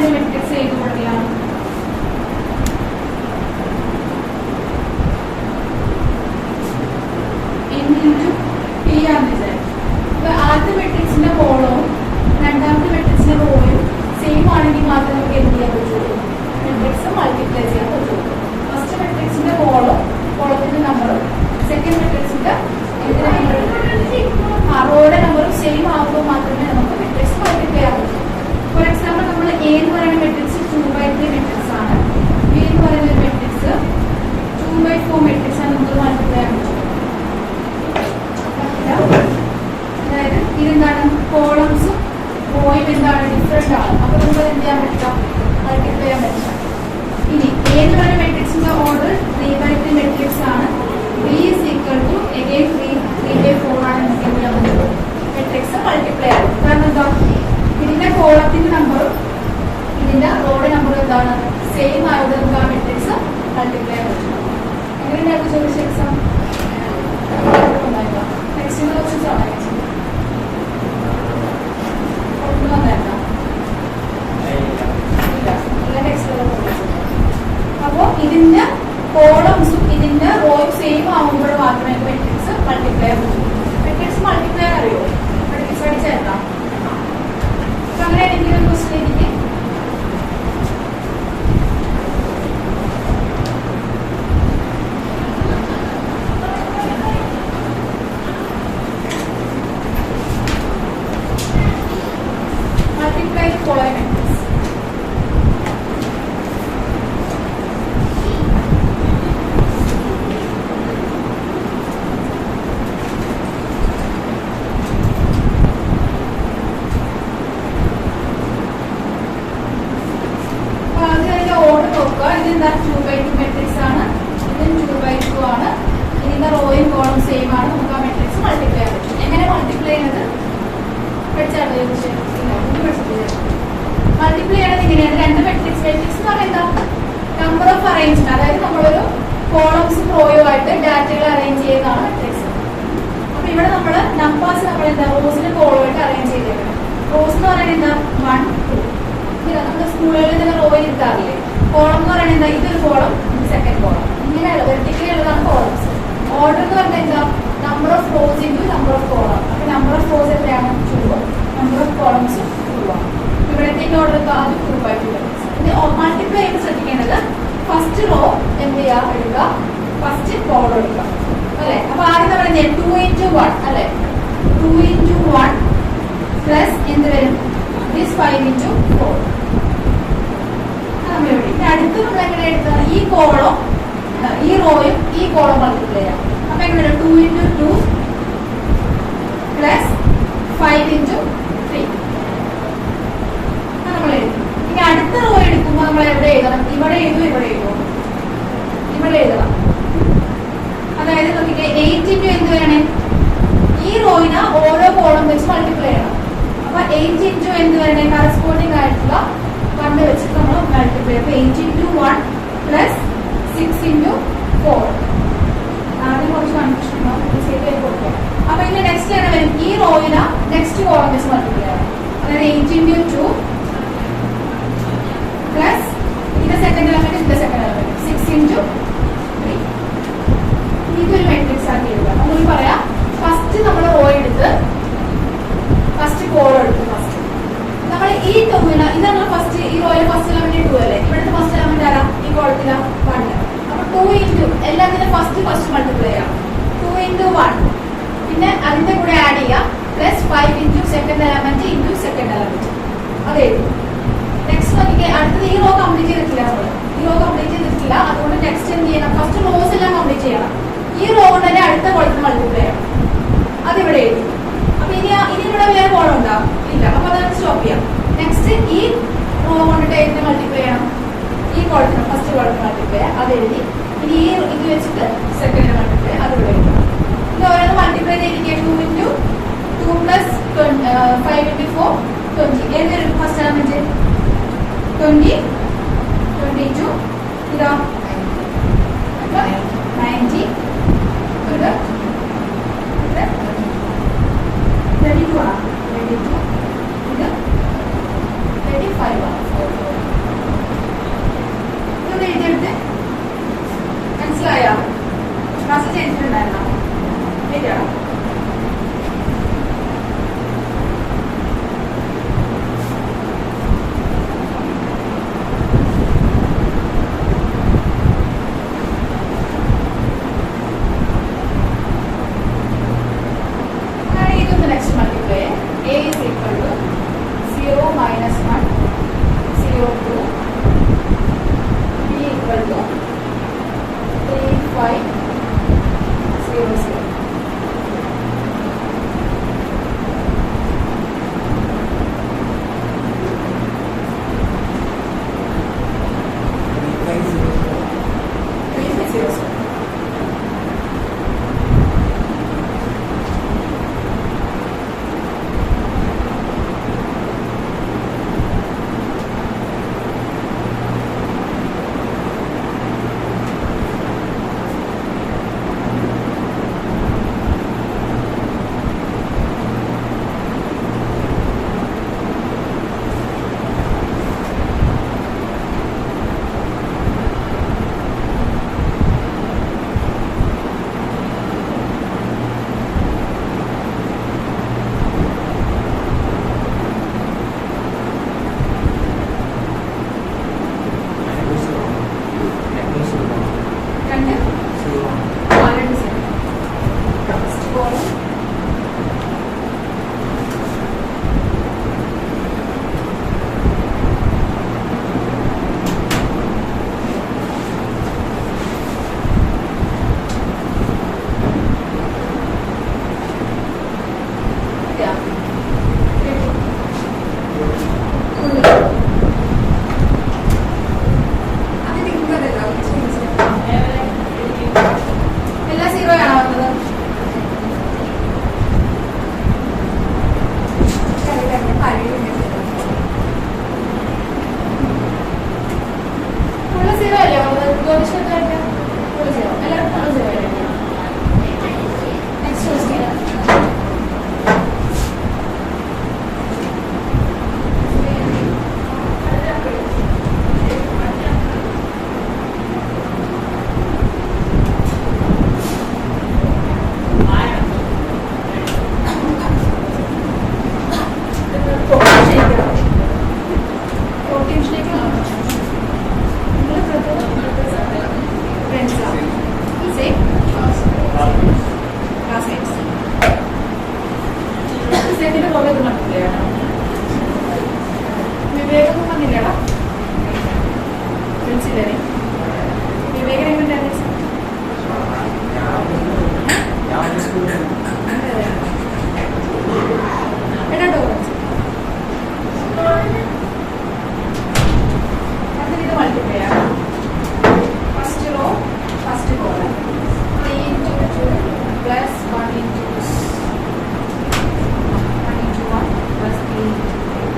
പറയുന്ന മെട്രിക്സ് ഏത് മോഡലാണ്? ആദ്യത്തെ മെട്രിക്സിന്റെ കോളവും രണ്ടാമത്തെ മെട്രിക്സിന്റെ റോയും സെയിം ആണെങ്കിൽ മാത്രമേ നമുക്ക് എന്ത് ചെയ്യാൻ പറ്റുള്ളൂ? മെട്രിക്സ് മൾട്ടിപ്ലൈ ചെയ്യാൻ പറ്റുള്ളൂ. ഫസ്റ്റ് മെട്രിക്സിന്റെ കോളത്തിന്റെ നമ്പറും സെക്കൻഡ് മെട്രിക്സിന്റെ റോയുടെ നമ്പറും സെയിം ആകുമ്പോൾ മാത്രമേ നമുക്ക് മെട്രിക്സ് മൾട്ടിപ്ലൈ ചെയ്യാൻ പറ്റൂ. ഫോർ എക്സാമ്പിൾ നമ്മൾ എ എന്ന് പറയുന്ന മെട്രിക്സ് 2/3 മെട്രിക്സ് ആണ്, ബി എന്ന് പറയുന്ന മെട്രിക്സ് 2/4 മെട്രിക്സ് ആണ് നമുക്ക് മൾട്ടിപ്ലൈ ചെയ്യാൻ പറ്റും. അതായത് ഇതെന്താണ്? കോളംസും റോയും എന്താണ്? ഡിഫറെന്റ് ആണ്. അപ്പൊ നമുക്ക് എന്ത് ചെയ്യാൻ പറ്റില്ല? മൾട്ടിപ്ലൈ ചെയ്യാൻ പറ്റില്ല. ഇനി എ എന്ന് പറയുന്ന മെട്രിക്സിന്റെ ഓർഡർ 3/3 മെട്രിക്സ് ആണ്, B is equal to again 3/4 ആണ്. നമുക്ക് എന്ത് ചെയ്യാൻ പറ്റുള്ളൂ? മെട്രിക്സ് മൾട്ടിപ്ലൈ ആകും. കാരണം എന്താ? ഇതിന്റെ കോളത്തിന്റെ നമ്പറും ഇതിന്റെ റോയുടെ നമ്പറും എന്താണ്? സെയിം ആയത് നമുക്ക് ആ മെട്രിക്സ് മൾട്ടിപ്ലൈ ചെയ്യാൻ പറ്റും. എങ്ങനെയാണ് ചോദിച്ച എക്സാം? നെക്സ്റ്റിന്റെ ക്വസ്റ്റ്യൻസ് ആണ്. അപ്പോ ഇതിന്റെ കോളംസും ഇതിന്റെ റോയും സെയിം ആകുമ്പോൾ മാത്രമേ മെട്രിക്സ് മൾട്ടിപ്ലൈ ചെയ്യാൻ പറ്റൂ. മെട്രിക്സ് മൾട്ടിപ്ലൈ അറിയോ? മെട്രിക്സ് പഠിച്ചേക്കാം. അപ്പൊ അങ്ങനെയാണെങ്കിൽ ഒരു ക്വസ്റ്റ്യൻ എനിക്ക് multiply the following matrix. ഇതെന്താ? 2/2 മെട്രിക്സ് ആണ്, ഇതും 2/2 ആണ്. ഇതിന്റെ റോയും കോളം സെയിം ആണ്. നമുക്ക് ആ മെട്രിക്സ് മൾട്ടിപ്ലൈ ചെയ്യാൻ പറ്റും. എങ്ങനെ മൾട്ടിപ്ലൈ ചെയ്യുന്നത്? പഠിച്ചാലോ? മൾട്ടിപ്ലൈ ചെയ്യണത് ഇങ്ങനെയാണ്. രണ്ട് മെട്രിക്സ് എന്ന് പറയുന്നത് നമ്പർ ഓഫ് അറേഞ്ച്മെന്റ്, അതായത് നമ്മളൊരു കോളംസും റോയും ആയിട്ട് ഡാറ്റകൾ അറേഞ്ച് ചെയ്യുന്നതാണ് മെട്രിക്സ്. അപ്പൊ ഇവിടെ നമ്മൾ നമ്പേഴ്സ് നമ്മൾ എന്താ? റോസിന് കോളമായിട്ട് അറേഞ്ച് ചെയ്തേക്കണം. റോസ് എന്ന് പറയുന്നത് എന്താ? 1 2. നമ്മുടെ സ്കൂളുകളിൽ തന്നെ റോയിൽ ഇരുത്താറില്ലേ? കോളം എന്ന് പറയുന്നത് എന്താ? ഇതൊരു കോളം, സെക്കൻഡ് കോളം, ഇങ്ങനെയുള്ള വെർട്ടിക്കലി ഉള്ളതാണ് കോളംസ്. ഓർഡർ എന്ന് പറഞ്ഞാൽ എന്താ? Number of rows into number of column. അപ്പൊ നമ്പർ ഓഫ് റോസ് എത്രയാണ്? 2. നമ്പർ ഓഫ് കോളംസ് 2 ആണ്. ഇവിടത്തേക്ക് ഓർഡർ എന്താ? അത് 2/2. ഇത് മൾട്ടിപ്ലൈ ചെയ്ത് ശ്രദ്ധിക്കേണ്ടത് ഫസ്റ്റ് റോ എന്ത് ചെയ്യുക? എടുക്കുക, ഫസ്റ്റ് കോളം എടുക്കുക അല്ലെ. അപ്പൊ ആദ്യം നമ്മൾ 2 into 1 അല്ലെ. 2 into 1 പ്ലസ് എന്ത് വരും? 5 into 4. അടുത്ത് നമ്മൾ എങ്ങനെ എടുക്കുക? ഈ കോളം, ഈ റോയും ഈ കോളം മൾട്ടിപ്ലൈ ചെയ്യാം. അപ്പൊ എങ്ങനെ? 2 into 2 പ്ലസ് 5 into 3 നമ്മൾ എഴുതും. ഇനി അടുത്ത റോ എടുക്കുമ്പോൾ നമ്മൾ എവിടെ എഴുതണം? ഇവിടെ എഴുതും, ഇവിടെ എഴുതും, ഇവിടെ എഴുതണം. അതായത് നോക്കിക്കേ, 8 into എന്ത് വേണേ? ഈ റോയിന് ഓരോ കോളം വെച്ച് മൾട്ടിപ്ലൈ ചെയ്യണം. അപ്പൊ 8 into എന്ത് വേണേ? കറസ്പോണ്ടിങ് ആയിട്ടുള്ള 1 വെച്ചിട്ട് നമ്മൾ മൾട്ടിപ്ലൈ. അപ്പൊ 8 into 1 പ്ലസ് 6 into 4. ആദ്യം കുറച്ച് കൺഫ്യൂഷൻ ഉണ്ടാവും. അപ്പൊ ഇനി നെക്സ്റ്റ് ആണ് വരും. ഈ റോയിന് നെക്സ്റ്റ് കോളം വെച്ച് മൾട്ടിപ്ലൈ ചെയ്യണം. അതായത് 8 into 2 പ്ലസ് ഇതിന്റെ സെക്കൻഡ് എലമെന്റ്, ഇതിന്റെ സെക്കൻഡ് എലമെന്റ് 6 into 3. ഇതൊരു മെട്രിക്സ് ആക്കി എഴുതുക. നമ്മൾ പറയാം, ഫസ്റ്റ് നമ്മൾ റോ എടുത്ത് ഫസ്റ്റ് കോളം എടുത്ത് ഫസ്റ്റ് നമ്മൾ ഈ 2 ഇതാണ് ഫസ്റ്റ്. ഈ റോയിലെ ഫസ്റ്റ് എലമെന്റ് 2 അല്ലേ. ഇവിടുത്തെ ഫസ്റ്റ് എലമെന്റ് ആരാ? ഈ കോളത്തില 1. അപ്പൊ 2 into എല്ലാത്തിനും ഫസ്റ്റ് മൾട്ടിപ്ലൈ ചെയ്യാം. 2 into 1 പിന്നെ അതിന്റെ കൂടെ ആഡ് ചെയ്യാം plus 5 into second element into second element. അത് എഴുതും. നെക്സ്റ്റ് നോക്കിക്കേ, അടുത്തത് ഈ റോ കംപ്ലീറ്റ് ചെയ്തിട്ടില്ല. നമ്മൾ ഈ റോ കംപ്ലീറ്റ് ചെയ്തിട്ടില്ല. അതുകൊണ്ട് നെക്സ്റ്റ് എന്ത് ചെയ്യണം? ഫസ്റ്റ് റോസ് എല്ലാം കംപ്ലീറ്റ് ചെയ്യണം. ഈ റോ കൊണ്ട് തന്നെ അടുത്ത കോളത്തിന് മൾട്ടിപ്ലൈ ചെയ്യണം. അതിവിടെ എഴുതും. അപ്പൊ ഇനി ഇവിടെ വേറെ കോളം ഉണ്ടാവും ഇല്ല. അപ്പൊ അതാണ് സ്റ്റോപ്പ് ചെയ്യാം. നെക്സ്റ്റ് ഈ റോ കൊണ്ടിട്ട് ഏതിനെ മൾട്ടിപ്ലൈ ചെയ്യണം? ഈ കോളത്തിന് ഫസ്റ്റ് കോളത്തിന് മൾട്ടിപ്ലൈ ചെയ്യാം. അത് എഴുതി. ഇനി ഈ ഇത് വെച്ചിട്ട് സെക്കൻഡിന് മൾട്ടിപ്ലൈ, അത് ഇവിടെ എഴുതും. ഇത് ഓരോന്ന് മൾട്ടിപ്ലൈ ചെയ്തിരിക്കുക. 2 into 2 plus 5 into 4 20. ഏതൊരു ഫസ്റ്റ് എലമെന്റ്? 20 22 ഇതാ 90 ഇത് 32 ആണ്. 32 ഇത് 35 ആണ്. വിവേകം വന്നില്ലടാ ഫ്രണ്ട്സില്ലേ വിവേകൻ എങ്ങനെയുണ്ടായിരുന്നു എടാ ഇത് മൾട്ടിപ്ലൈ ആണ് first row first column 3 into 2 plus 1 into 1 into 1 plus 3 into 2.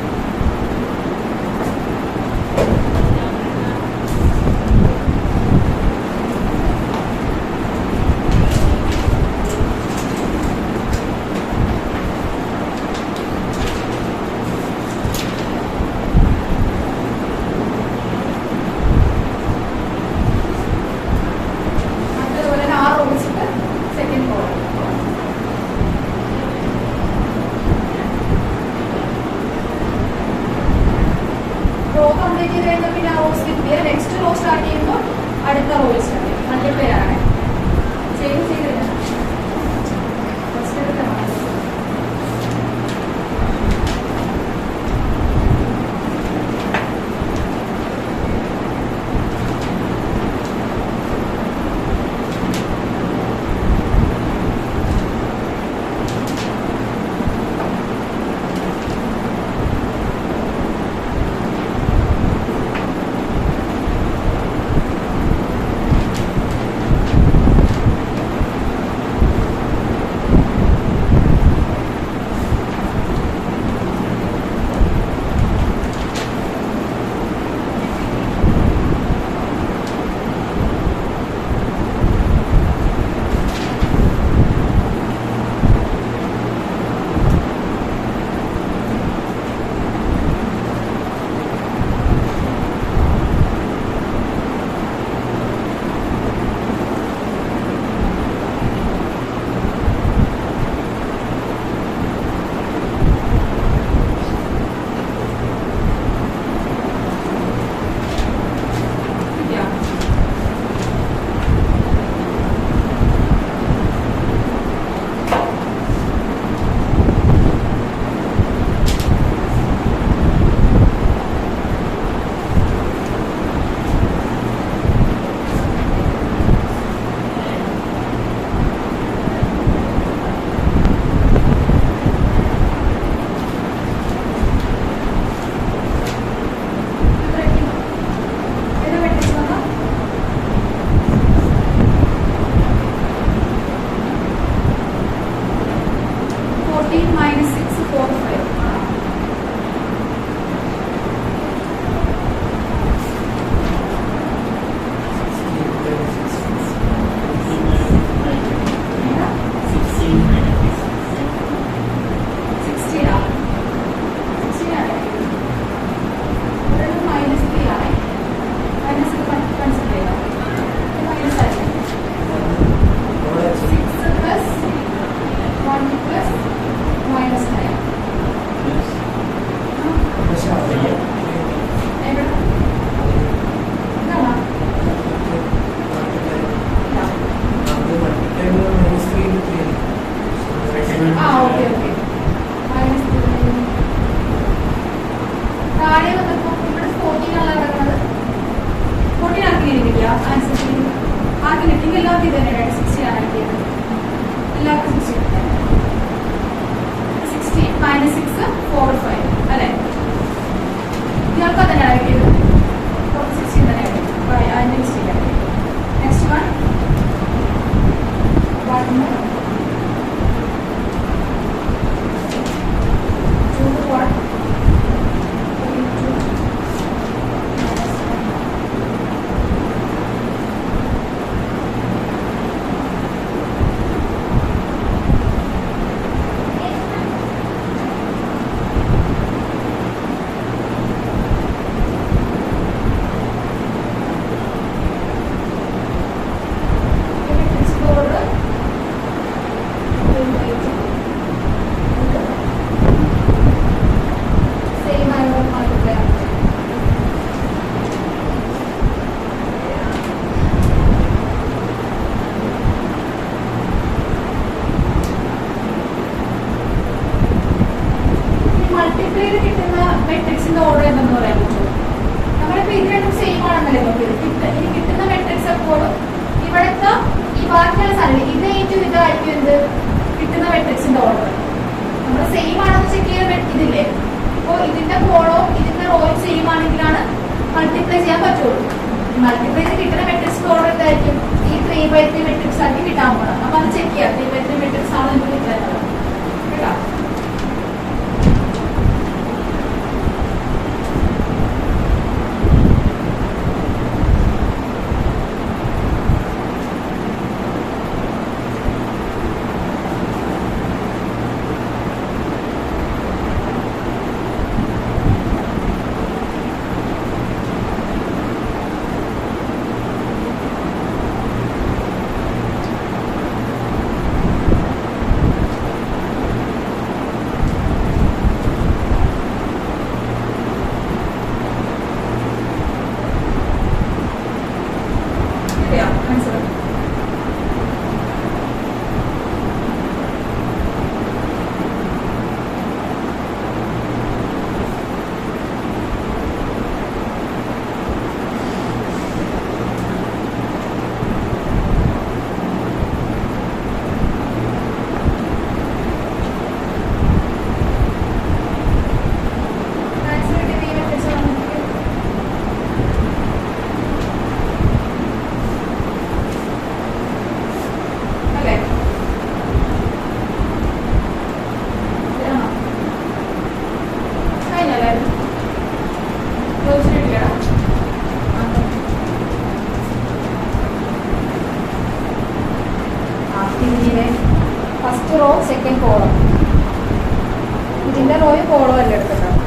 Raw complete ചെയ്ത് കഴിഞ്ഞാൽ പിന്നെ റോ സ്കിപ്പ് ചെയ്യുക നെക്സ്റ്റ് റോ സ്റ്റാർട്ട് ചെയ്യുമ്പോൾ അടുത്ത റോയിൽ സ്റ്റാർട്ട് ചെയ്യും മൾട്ടിപ്ലൈ ആണ് ചെയ്ത് ഫസ്റ്റ് എടുക്കണം മൾട്ടിപ്ലൈ ചെയ്യാൻ പറ്റുള്ളൂ. മൾട്ടിപ്ലൈ ചെയ്ത് കിട്ടുന്ന മെട്രിക്സ് ഓർഡർ എന്തായിരിക്കും? ഈ 3/3 മെട്രിക്സ് ആക്കി കിട്ടാൻ പോകണം. അപ്പൊ അത് ചെക്ക് ചെയ്യാം. 3/3 മെട്രിക്സ് ആണ് നമുക്ക് കിട്ടുന്നത് കേട്ടോ. ഫസ്റ്റ് റോ സെക്കൻഡ് കോളം, ഇതിന്റെ റോയും കോളം അല്ലേ എടുത്തിട്ടാണ്.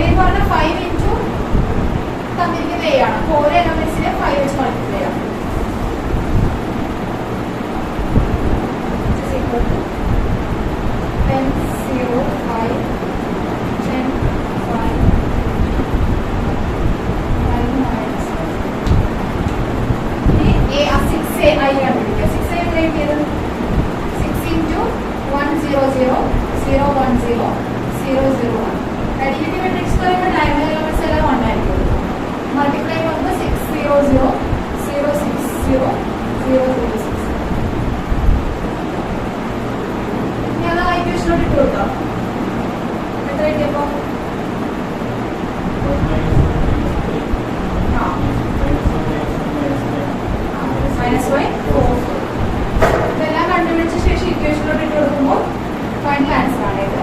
എന്ന് പറഞ്ഞാൽ 5 ഇൻറ്റു തന്നിരിക്കുന്ന എ ആണ്. അപ്പോൾ ഓരോ എലമെന്റ്സിനെ 5 വെച്ച് മൾട്ടിപ്ലൈ ചെയ്യാം. 10 0 5 10 5 6ai കണ്ടുപിടിക്കുക. 6a എഴുതിയത് 6 ഇൻറ്റു 1 0 0 0 1 0 0 0 1. അഡിറ്റീവ് മെട്രിക്സ് എന്ന് പറയുമ്പോൾ ഡയഗണൽ എലമെന്റ്സ് എല്ലാം 1 ആയിരിക്കും. മൾട്ടിപ്ലൈ ചെയ്യുമ്പോൾ 6 0 0 0 6 0 0 0 6. ഇനി അത് ആ ഇക്വേഷനോട് ഇട്ട് കൊടുക്കാം. എത്ര കിട്ടിയപ്പോൾ -y 4. ഇതെല്ലാം കണ്ടുപിടിച്ച ശേഷം ഇക്വേഷനോട് ഇട്ട് കൊടുക്കുമ്പോൾ ഫൈനൽ ആൻസർ ആണ് ഇത്.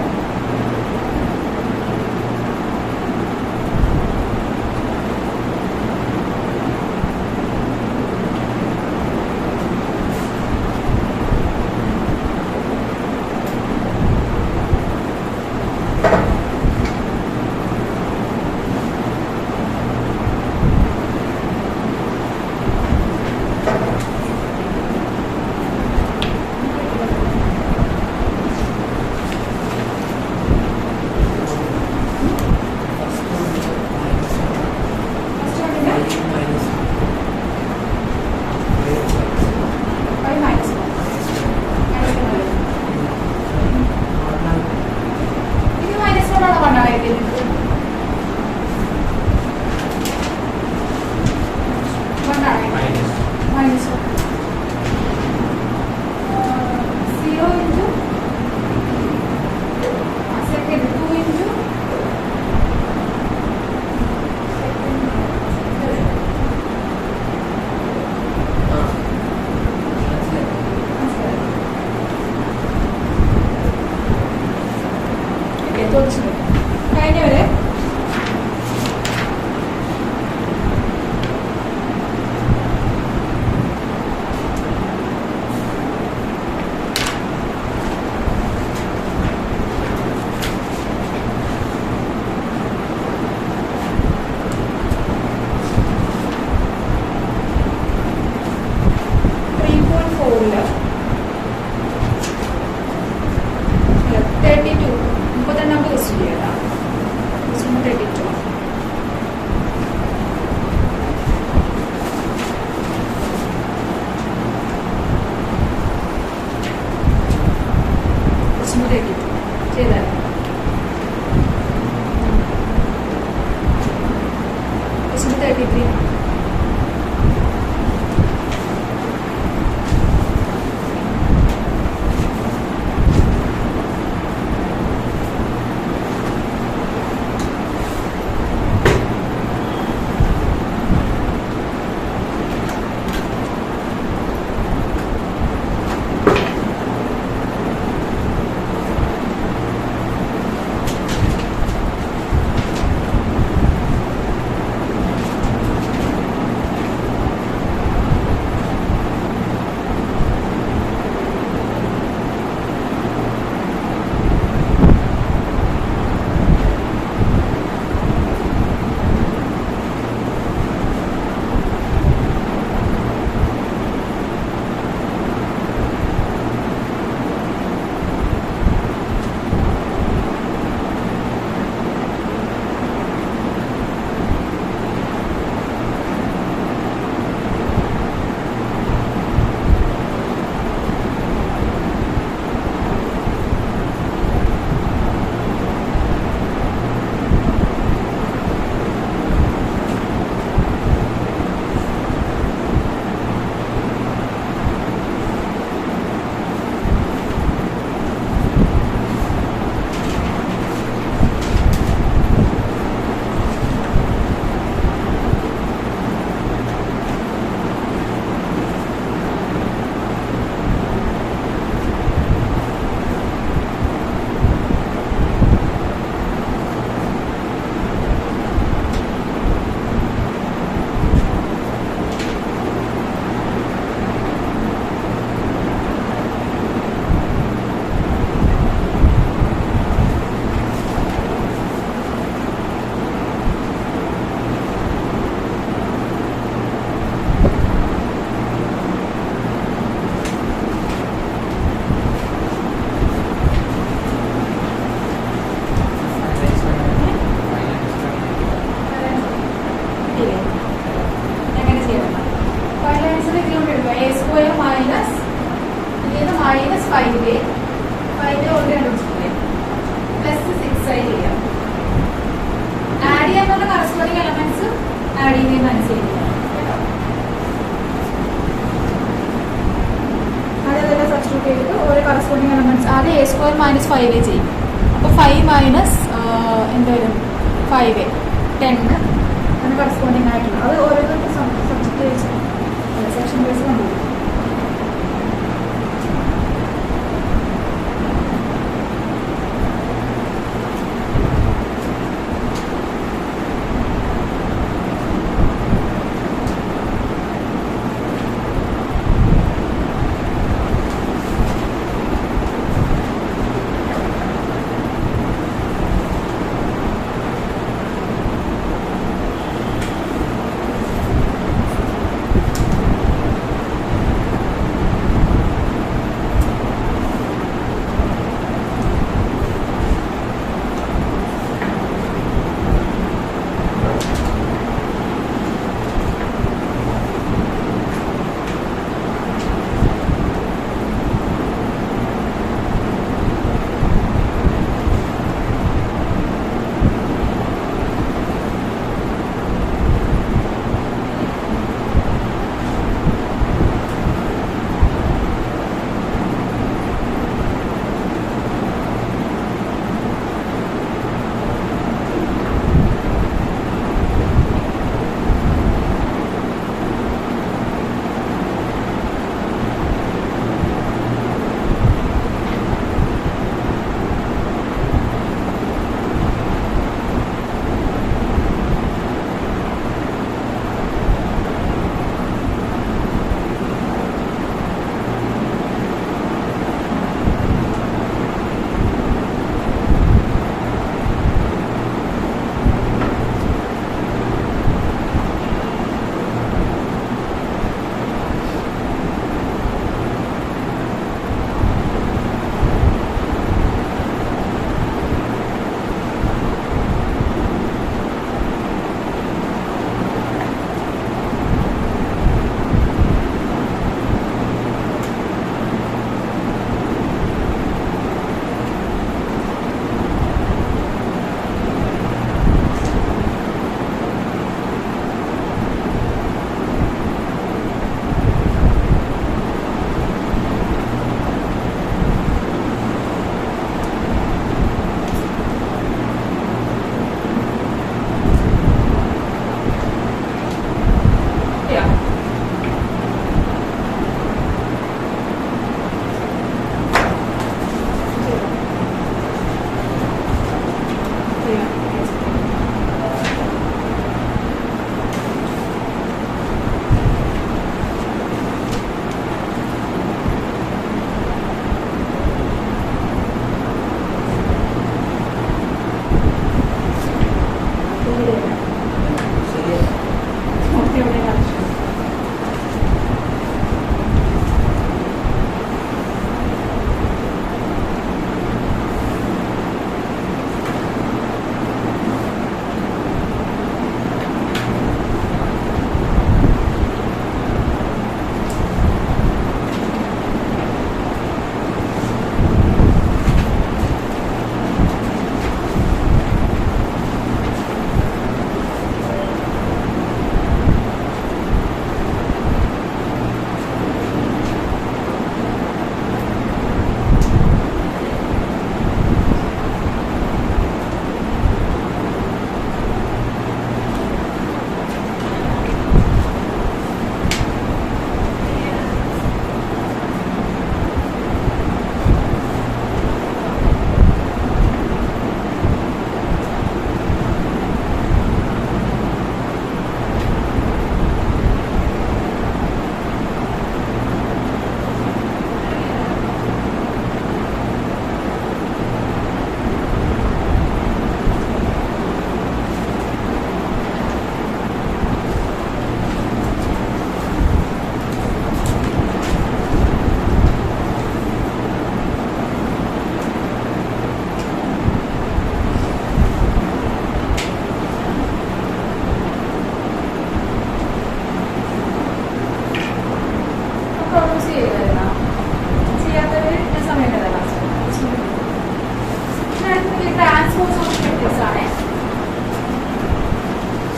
കഴിഞ്ഞവരെ ആഡ് ചെയ്യുന്നതിനനുസരിച്ച് കേട്ടോ. അതേപോലെ സബ്സ്റ്റിറ്റ്യൂട്ട് ചെയ്തിട്ട് ഓരോ കറസ്പോണ്ടിങ് എലമെന്റ്സ് ആദ്യം a സ്ക്വയർ മൈനസ് 5a ചെയ്യും. അപ്പോൾ 5 മൈനസ് എന്ത് വരും 5a 10 അതിന് കറസ്പോണ്ടിങ് ആയിട്ടുള്ള അത് ഓരോരുത്തർക്ക് സബ്ജക്റ്റ് വെച്ച് സെക്ഷൻ ബേസ് കൊണ്ടുപോകും.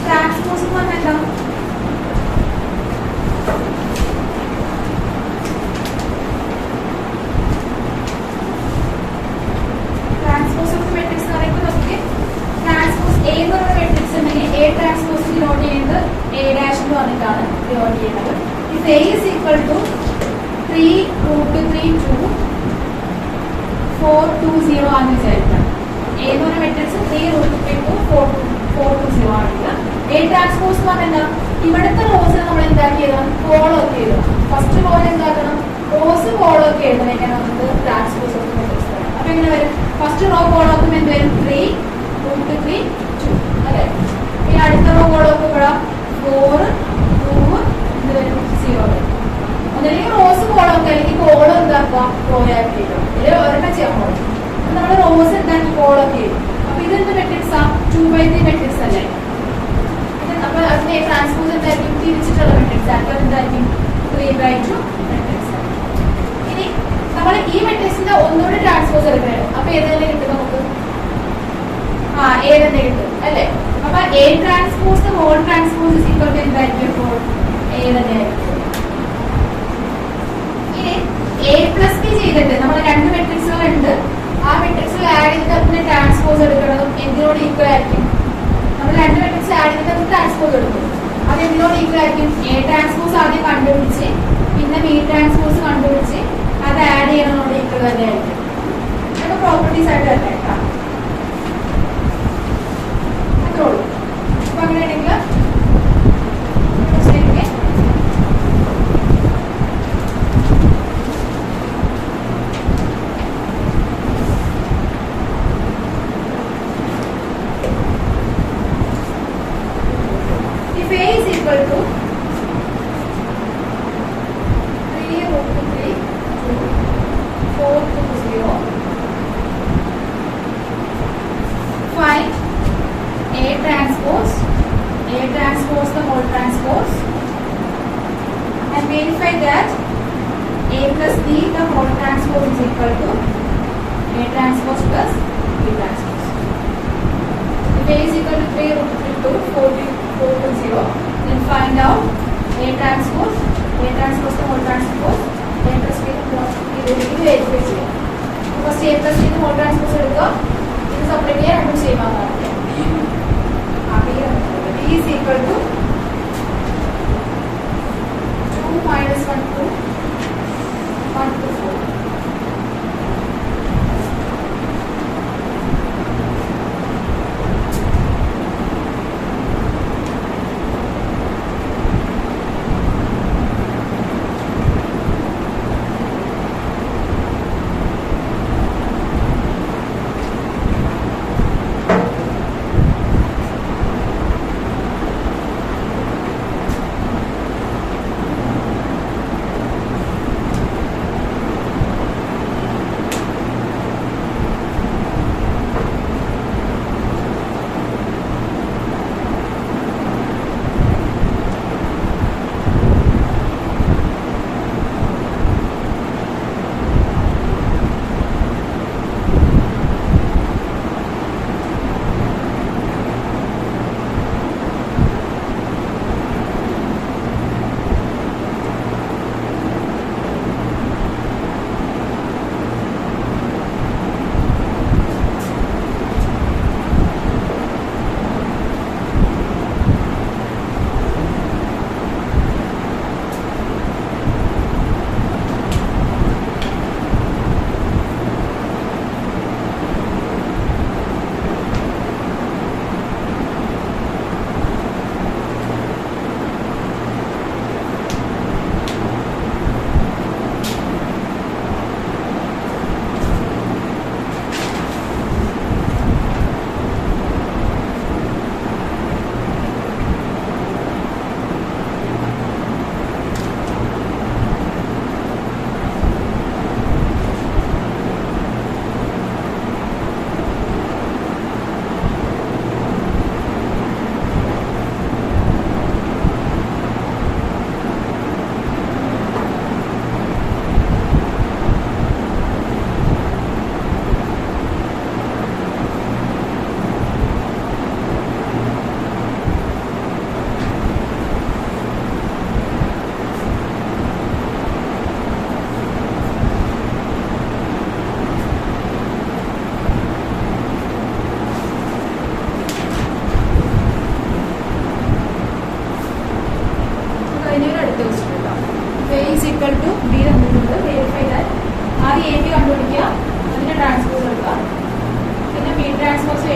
ട്രാൻസ്പോസ് എന്ന് പറഞ്ഞാൽ എന്താ? ട്രാൻസ്പോസ് ഓഫ് മെട്രിക്സ് എന്ന് പറയുമ്പോൾ നമുക്ക് ട്രാൻസ്പോസ് എ എന്ന് പറയുന്ന മെട്രിക്സ് ഉണ്ടെങ്കിൽ എ ട്രാൻസ്പോസ് ഡിനോട്ട് ചെയ്യുന്നത് എ ഡാഷ് എന്ന് പറഞ്ഞിട്ടാണ് ഡിനോട്ട് ചെയ്യുന്നത്. If A is equal to 3√3 2 4 2 0 ആണെന്ന് വിചാരിക്കാം. എ എന്ന് പറഞ്ഞ മെട്രിക്സ് 3√3 ആണെങ്കിൽ എ ട്രാൻസ്പോസ് എന്ന് പറഞ്ഞാൽ ഇവിടുത്തെ റോസ് നമ്മൾ എന്താക്കി എഴുതണം? കോളം ഒക്കെ എഴുതണം. ഫസ്റ്റ് റോ എന്താക്കണം? റോസ് കോളം ഒക്കെ എഴുതണം. എങ്ങനെ നമുക്ക് ട്രാൻസ്പോസ് ഓഫ് മെട്രിക്സ് വരാം. അപ്പൊ എങ്ങനെ വരും? ഫസ്റ്റ് റോ കോളം ഒക്കെ എന്ത് വരും? 3√3 2 അല്ലെ. പിന്നെ അടുത്ത റോ കോളം ഒക്കെ ഇവിടെ 4 2 എന്ത് വരും? 0 വരും. ഒന്നല്ലെങ്കിൽ റോസ് കോളം ഒക്കെ അല്ലെങ്കിൽ കോളം എന്താക്കാം? റോയാക്കി എഴുതണം. ഇതിൽ ഒരെണ്ണം ചെയ്യാൻ പോകും. നമ്മൾ റോസ് എന്താക്കി കോളം ഒക്കെ എഴുതും. അപ്പൊ ഇതെന്ത് മെട്രിക്സാ? 2/3 മെട്രിക്സ് അല്ലേ. അപ്പൊ അതിന്റെ ട്രാൻസ്പോസ് എന്തായിരിക്കും? തിരിച്ചിട്ടുള്ള മെട്രിക്സ് ആയിരിക്കും. എന്തായിരിക്കും? 3/2 മെട്രിക്സ്. ഇനി നമ്മൾ ഈ മെട്രിക്സിന്റെ ഒന്നുകൂടി ട്രാൻസ്പോസ് എടുക്കണം. അപ്പൊ ഏത് തന്നെ കിട്ടും നമുക്ക്? എ തന്നെ കിട്ടും അല്ലേ. അപ്പൊ A transpose whole transpose is equal to എന്തായിരിക്കും? അപ്പോൾ എ തന്നെ ആയിരിക്കും. ഇനി എ പ്ലസ് ബി ചെയ്തിട്ട് നമ്മൾ രണ്ട് മെട്രിക്സുകളുണ്ട്. ആ മെട്രിക്സുകൾ ആഡ് ചെയ്തിട്ട് അതിന്റെ ട്രാൻസ്പോസ് എടുക്കുന്നതും എന്തിനോട് ഈക്വൽ ആയിരിക്കും? നമ്മൾ രണ്ട് മെട്രിക്സ് ആഡ് ചെയ്തിട്ട് അത് ട്രാൻസ്പോസ് എടുക്കും. അത് എന്തിനോട് ഈക്വൽ ആയിരിക്കും? എ ട്രാൻസ്പോസ് ആദ്യം കണ്ടുപിടിച്ച് പിന്നെ ബി ട്രാൻസ്പോസ് കണ്ടുപിടിച്ച് അത് ആഡ് ചെയ്യണതോട് ഈക്വൽ തന്നെ ആയിരിക്കും. അതൊക്കെ പ്രോപ്പർട്ടീസ് ആയിട്ട് തന്നെ കേട്ടോ. അത്രേ ഉള്ളൂ. അപ്പൊ അങ്ങനെയാണെങ്കിൽ the whole transpose and verify that A plus B the whole transpose is equal to A transpose plus B transpose. If A is equal to 3√3 4 then find out A transpose the whole transpose A plus B the whole verify ചെയ്യാം. First A plus B the whole transpose എടുക്കുക. ഇത് separate ചെയ്യാൻ രണ്ടും same ആകാം. B is equal to 2 minus 1 to 1 to 4.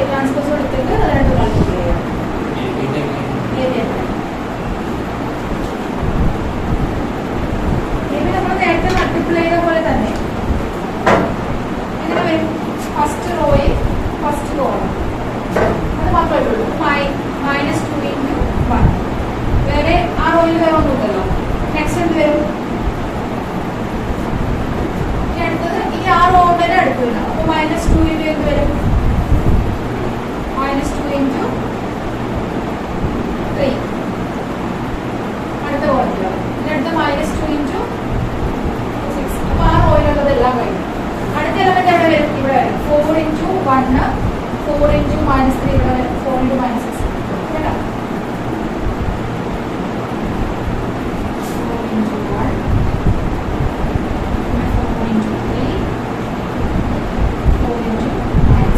Transpose എടുത്തിട്ട് അത് രണ്ട് multiply ചെയ്യാം. ഇനി നമ്മൾ നേരത്തെ മൾട്ടിപ്ലൈ ചെയ്ത പോലെ തന്നെ എങ്ങനെ വരും? ഫസ്റ്റ് റോയിൽ ഫസ്റ്റ് കോളം അത് മാത്രമേ ഉള്ളൂ. -2 × 1 വേറെ ആ റോയിൽ വേറെ ഒന്നുമില്ലല്ലോ. നെക്സ്റ്റ് എന്ത് വരും? അടുത്തത് ഈ ആ റോ തന്നെ അടുത്ത് വരും. അപ്പൊ -2 × എന്ത് വരും? -2 × 3 അടുത്ത കോളത്തിലോ. അടുത്ത -2 × 6. അപ്പൊ ആ റോയിലുള്ളതെല്ലാം കഴിഞ്ഞു. അടുത്ത എലമെന്റ് എവിടെ വരും? ഇവിടെ വരും. 4 × 1 4 × -3 ഇവിടെ വരും. 4 × -6 കേട്ടോ. 4 × 1 4 × 3 4 × -6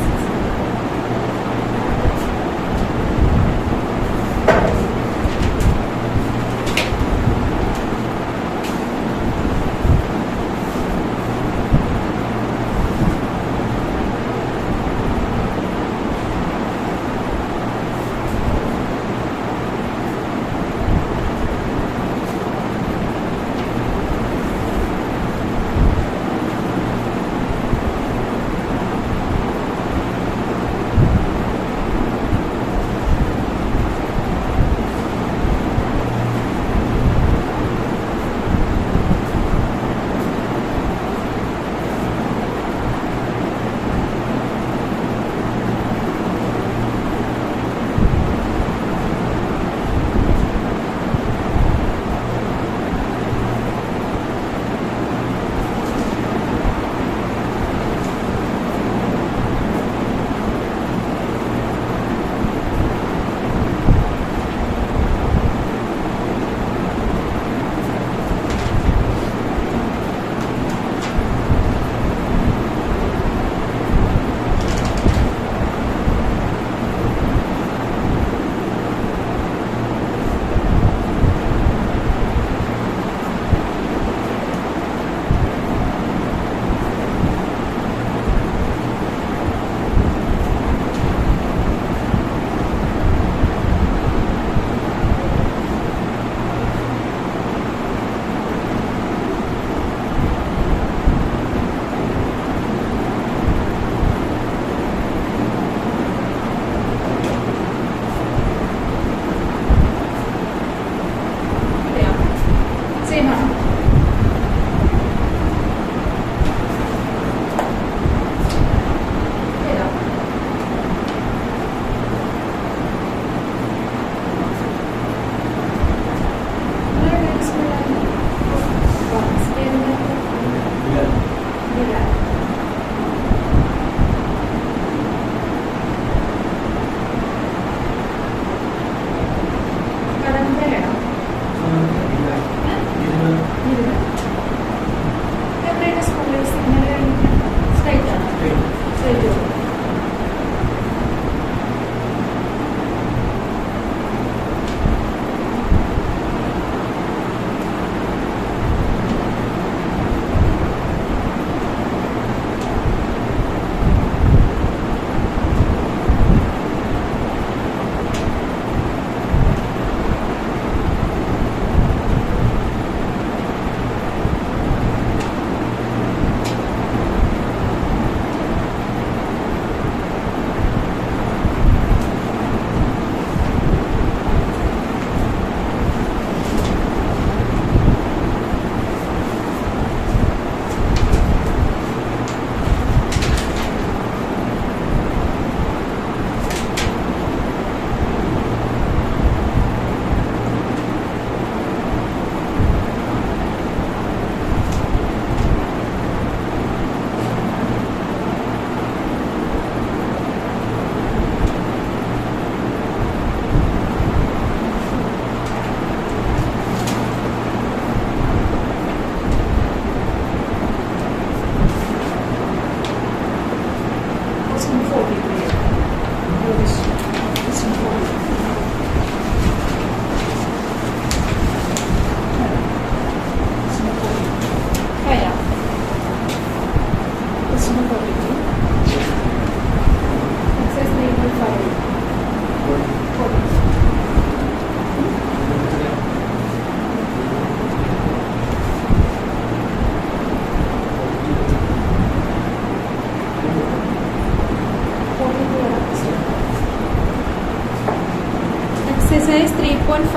exercise 3.5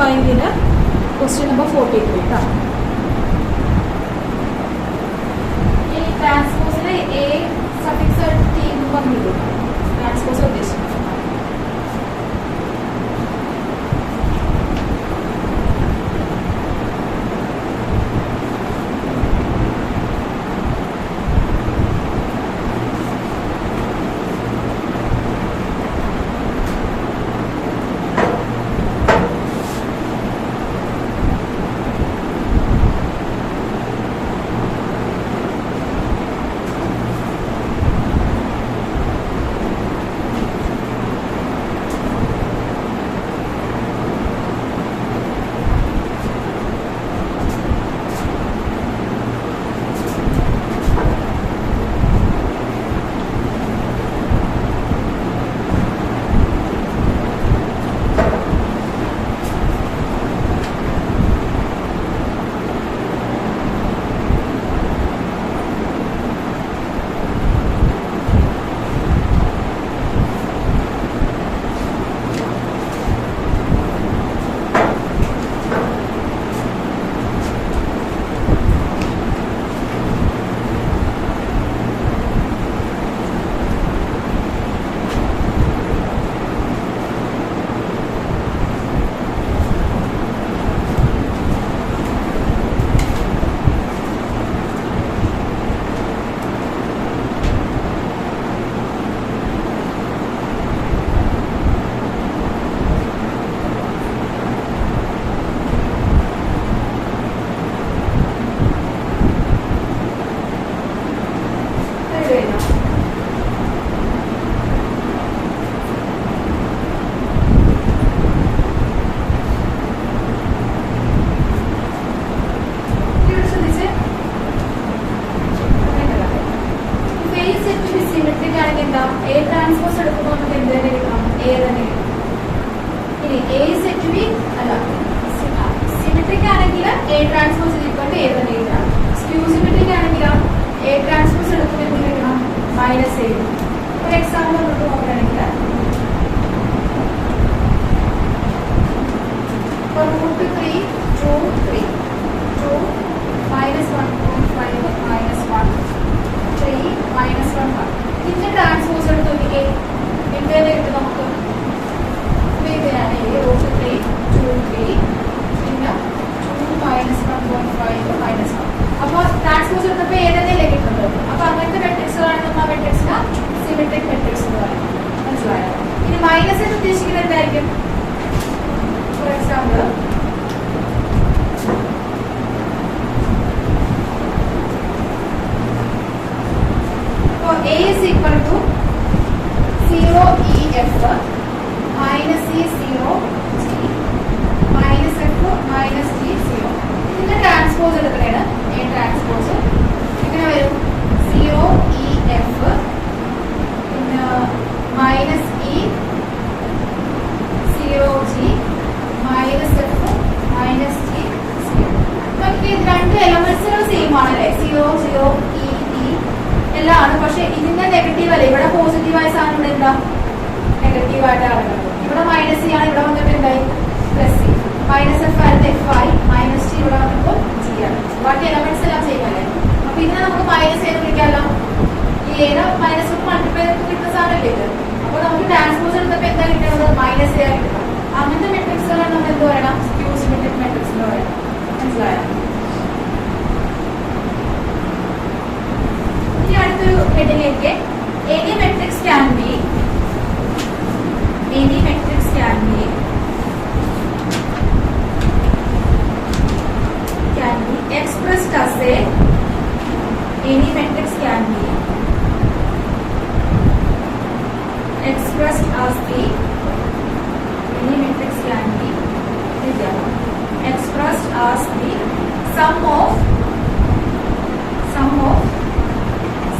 question number 43 കേട്ടോ. ഈ ട്രാൻസ്പോസിലെ എ സഫിക്സ് ടി എന്ന് പറഞ്ഞില്ലേ, ട്രാൻസ്പോസ് ഉദ്ദേശിക്കുന്നത്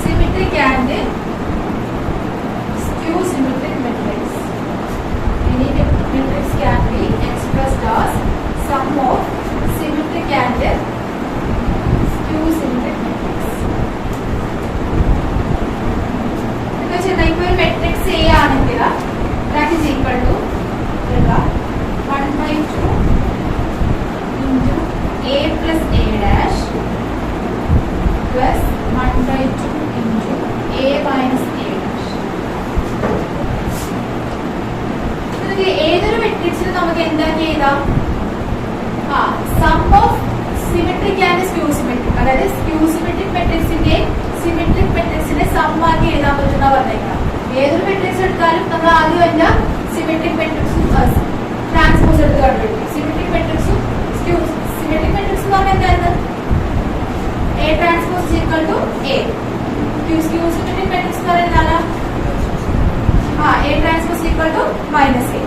symmetric and skew symmetric matrix. Any matrix can be expressed as sum of symmetric and skew symmetric matrix. Because if matrix A that is equal to 1 നമുക്ക് എന്താക്കി എഴുതാം? Sum of symmetric and skew symmetric, അതായത് skew symmetric മെട്രിക്സിന്റെ symmetric മെട്രിക്സിനെ sum ആക്കി എഴുതാൻ പറ്റുന്ന പറഞ്ഞേക്കാം. ഏതൊരു മെട്രിക്സ് എടുത്താലും നമ്മൾ ആദ്യം എന്താ സിമെട്രിക് മെട്രിക്സും ട്രാൻസ്പോസ് എടുത്ത് കണ്ടുപിടിക്കും. സിമെട്രിക് മെട്രിക്സും സിമെട്രിക് മെട്രിക്സ് എന്ന് പറഞ്ഞാൽ എന്തായിരുന്നു? A transpose equal to A. Skew symmetric matrix എന്ന് പറയുന്നത് A transpose equal to minus A.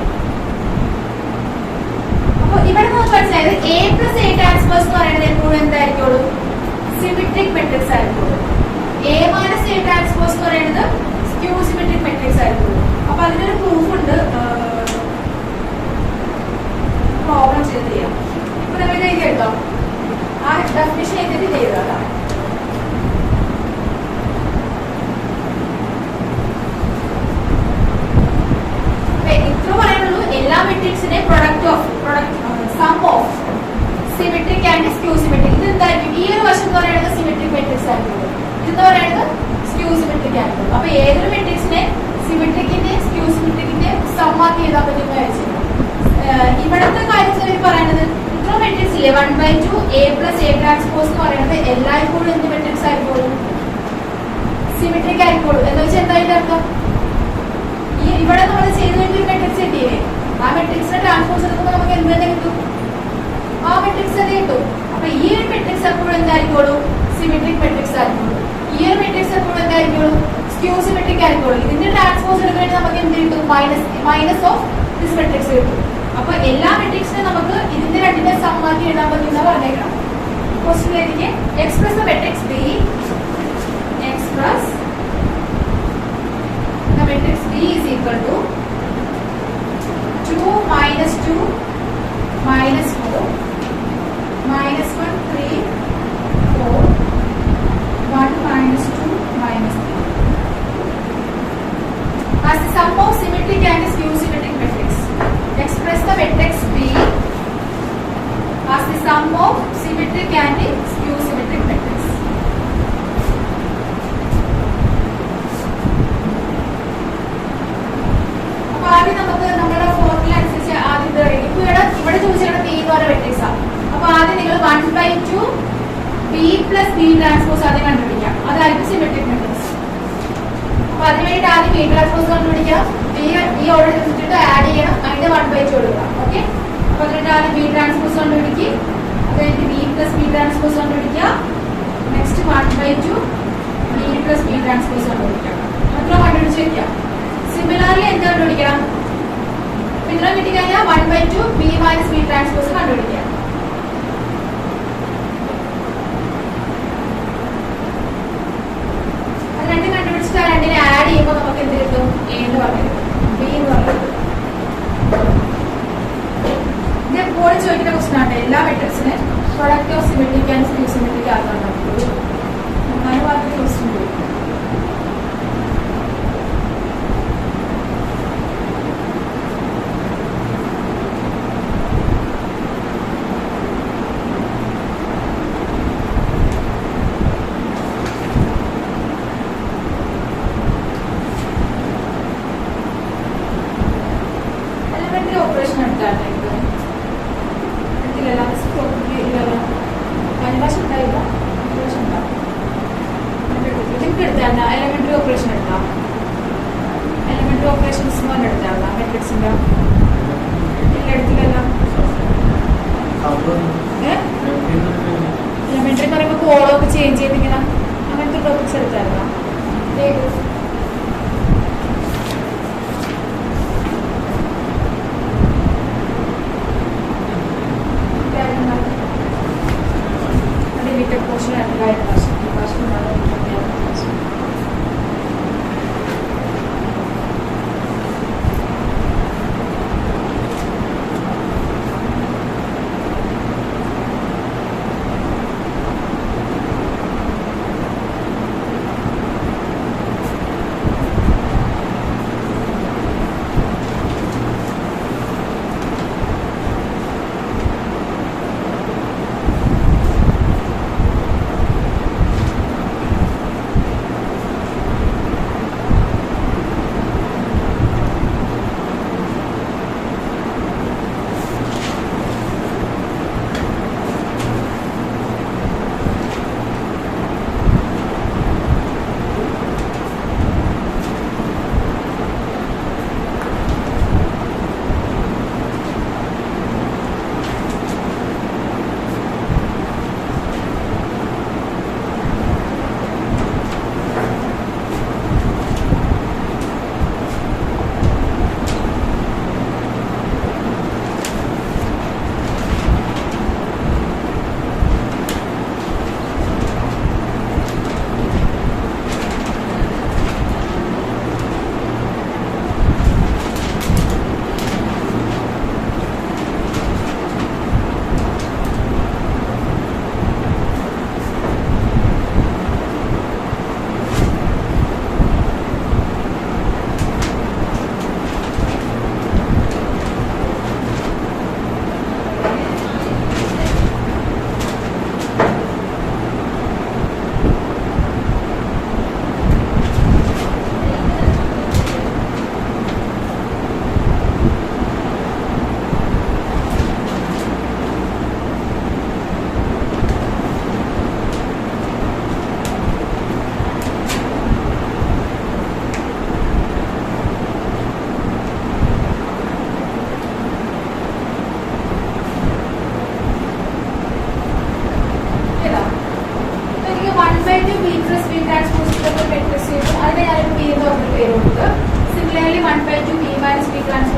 അപ്പൊ ഇവിടെ നമുക്ക് മനസ്സിലായത് എ പ്ലസ് എ ട്രാൻസ്പോസ് എന്ന് പറയുന്നത് എപ്പോഴും എന്തായിരിക്കുള്ളൂ? സിമെട്രിക് മെട്രിക്സ് ആയിരിക്കുള്ളൂ. എ മൈനസ് എ ട്രാൻസ്പോസ് എന്ന് പറയുന്നത് സ്ക്യൂ സിമെട്രിക് മെട്രിക്സ് ആയിരിക്കുള്ളൂ. അപ്പൊ അതിനൊരു പ്രൂഫ് ഉണ്ട്, പ്രോബ്ലം ചെയ്ത് ചെയ്യാം. ഇപ്പൊ നമ്മൾ ഇത് എഴുതിയെടുക്കാം, ആ ഡെഫിനിഷൻ എഴുതിയിട്ട് ചെയ്തതാണ്. ഇത്ര പറയുന്നുള്ളൂ, എല്ലാ മെട്രിക്സിനെ sum of symmetric and skew symmetric. ഇത് എന്തായിരിക്കും? ഈ ഒരു വശം എന്ന് പറയുന്നത് സിമെട്രിക് മെട്രിക്സ് ആയിരിക്കും, ഇതെന്ന് പറയുന്നത് സ്ക്യൂ സിമെട്രിക് ആയിരിക്കും. അപ്പൊ ഏതൊരു മെട്രിക്സിനെ സിമെട്രിക്കിന്റെ സ്ക്യൂ സിമെട്രിക്കിന്റെ സം ആക്കി എഴുതാൻ പറ്റുന്ന വിചാരിച്ചു. ഇവിടത്തെ കാര്യത്തിൽ പറയുന്നത് ഇത്ര മെട്രിക്സ് ഇല്ലേ, 1/2 എ പ്ലസ് എ ട്രാൻസ്പോസ് എന്ന് പറയുന്നത് എല്ലായ്പ്പോഴും എന്ത് മെട്രിക്സ് ആയിരിക്കും? സിമെട്രിക് ആയിരിക്കും. എന്ന് വെച്ചാൽ എന്തായാലും അർത്ഥം, ഇവിടെ നമ്മൾ ചെയ്ത് കഴിഞ്ഞ ഒരു മെട്രിക്സ് കിട്ടിയില്ലേ, ആ മെട്രിക്സിന്റെ ട്രാൻസ്പോസ് എടുക്കുമ്പോൾ നമുക്ക് എന്ത് തന്നെ കിട്ടും? ആ മെട്രിക്സ് തന്നെ കിട്ടും. അപ്പൊ ഈ ഒരു മെട്രിക്സ് എപ്പോഴും എന്തായിരിക്കുള്ളൂ? Symmetric matrix ആയിരിക്കുള്ളൂ. ഈ ഒരു മെട്രിക്സ് എപ്പോഴും എന്തായിരിക്കുള്ളൂ? Skew symmetric ആയിരിക്കുള്ളൂ. ഇതിന്റെ ട്രാൻസ്പോസ് എടുക്കുകയാണെങ്കിൽ നമുക്ക് എന്ത് കിട്ടും? മൈനസ് ഓഫ് ദിസ് മെട്രിക്സ് കിട്ടും. അപ്പൊ എല്ലാ മെട്രിക്സിനെ നമുക്ക് ഇതിന്റെ രണ്ടിന്റെ സം ആക്കി എഴുതാൻ പറ്റുന്ന പറഞ്ഞേക്കണം. ക്വസ്റ്റ്യനിലേക്ക് express the matrix B, express the matrix B is equal to 2 minus 2 minus 4 minus 1 3 4 1 minus 2 minus 3 as the sum of symmetric and skew symmetric matrix. Express the matrix B as the sum of symmetric and skew symmetric matrix. ആദ്യം നമുക്ക് നമ്മുടെ formula അനുസരിച്ച് ആദ്യം ഇപ്പൊ ഇവിടെ ചോദിച്ചിട്ട് B എന്ന് പറയുന്ന മെട്രിക്സ് ആണ്. അപ്പൊ ആദ്യം നിങ്ങൾ 1/2 ബി പ്ലസ് ബി ട്രാൻസ്പോസ് ആദ്യം കണ്ടുപിടിക്കാം, അതായിരിക്കും സിമെട്രിക് മെട്രിക്സ്. അപ്പൊ അതിന് വേണ്ടി ആദ്യം ബി ട്രാൻസ്പോസ് കണ്ടുപിടിക്കാം, ബി ഓൾറെഡി എടുത്തിട്ട് ആഡ് ചെയ്യണം, അതിന്റെ 1/2 കൊടുക്കാം. ഓക്കെ, അപ്പൊ അതിന്റെ ആദ്യം ബി ട്രാൻസ്പോസ് കണ്ടുപിടിക്കുക, അത് കഴിഞ്ഞിട്ട് ബി പ്ലസ് ബി ട്രാൻസ്പോസ് കണ്ടുപിടിക്കുക, next 1/2 B plus B transpose കണ്ടുപിടിക്കാം. അത്ര കണ്ടുപിടിച്ച് വെക്കാം. സിമിലർലി എന്താ കണ്ടുപിടിക്കണം? ഇത്ര കിട്ടിക്കഴിഞ്ഞാൽ 1/2 ബി മൈനസ് ബി ട്രാൻസ്പോസ് കണ്ടുപിടിക്കാം. അത് രണ്ടും കണ്ടുപിടിച്ചിട്ട് ആ രണ്ടിനെ ആഡ് ചെയ്യുമ്പോൾ നമുക്ക് എന്ത് കിട്ടും? എ എന്ന് പറയുന്നത്, ബി എന്ന് പറയുന്നത്. ഇത് എപ്പോഴും ചോദിക്കുന്ന ക്വസ്റ്റൻ ആണ്. എല്ലാ മെട്രിക്സിന് product of symmetric and skew symmetric ആക്കാൻ പറ്റുള്ളൂ. മൂന്നാല് ഭാഗത്ത് ക്വസ്റ്റൻ ചോദിക്കും. എലമെന്ററി ഓപ്പറേഷൻ എടുക്കാം. എലമെന്ററി ഓപ്പറേഷൻസ് എന്ന് പറഞ്ഞ എടുത്താൽ മെട്രിക്സിന്റെ എടുത്തില്ലല്ലോ. എലമെന്ററി എന്ന് പറയുമ്പോൾ കോളൊക്കെ ചേഞ്ച് ചെയ്തിങ്ങനെ അങ്ങനത്തെ ടോപ്പിക്സ് എടുത്തായിരുന്നോ? ലിമിറ്റഡ് പോർഷൻ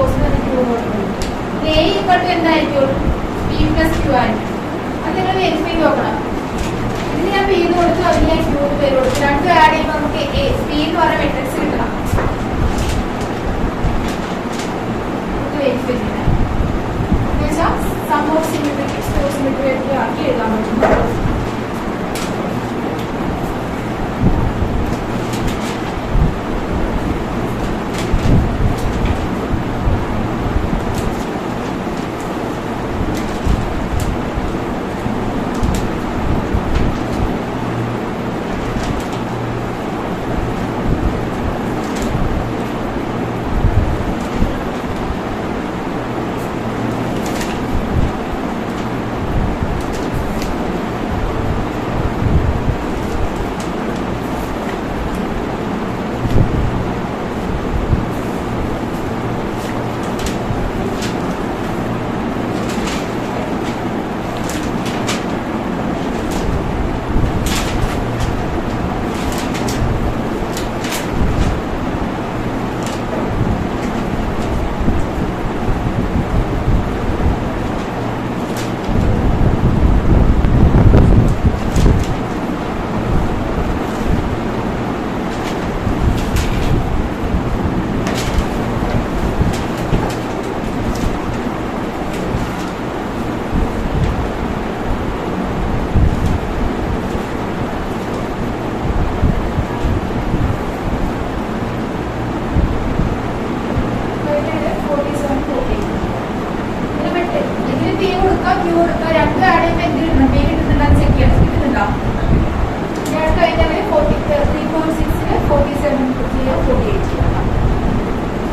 ക്ലോസിന് തന്നെ ക്യൂ കൊടുക്കണം. എ ഈക്വൽ ടു എന്തായിരിക്കും? പി പ്ലസ് ക്യൂ ആയിരിക്കും. അത് നിങ്ങൾ വെരിഫൈ നോക്കണം. ഇതിന് ഞാൻ പി എന്ന് കൊടുത്തു, അതിന് ഞാൻ ക്യൂ പേര് കൊടുത്തു. രണ്ടും ആഡ് ചെയ്യുമ്പോൾ നമുക്ക് പി എന്ന് പറഞ്ഞ മെട്രിക്സ് കിട്ടണം. വെരിഫൈ ചെയ്യണം. എന്നുവെച്ചാൽ sum of symmetric skew symmetric ആക്കി എഴുതാൻ പറ്റും.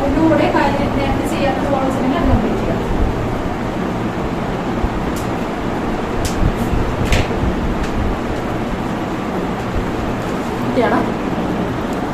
ഒന്നുകൂടെ കാര്യം നേരത്തെ ചെയ്യാത്ത പ്രോബ്ലംസ് ഉണ്ടെങ്കിൽ അത് കംപ്ലീറ്റ് ചെയ്യാം.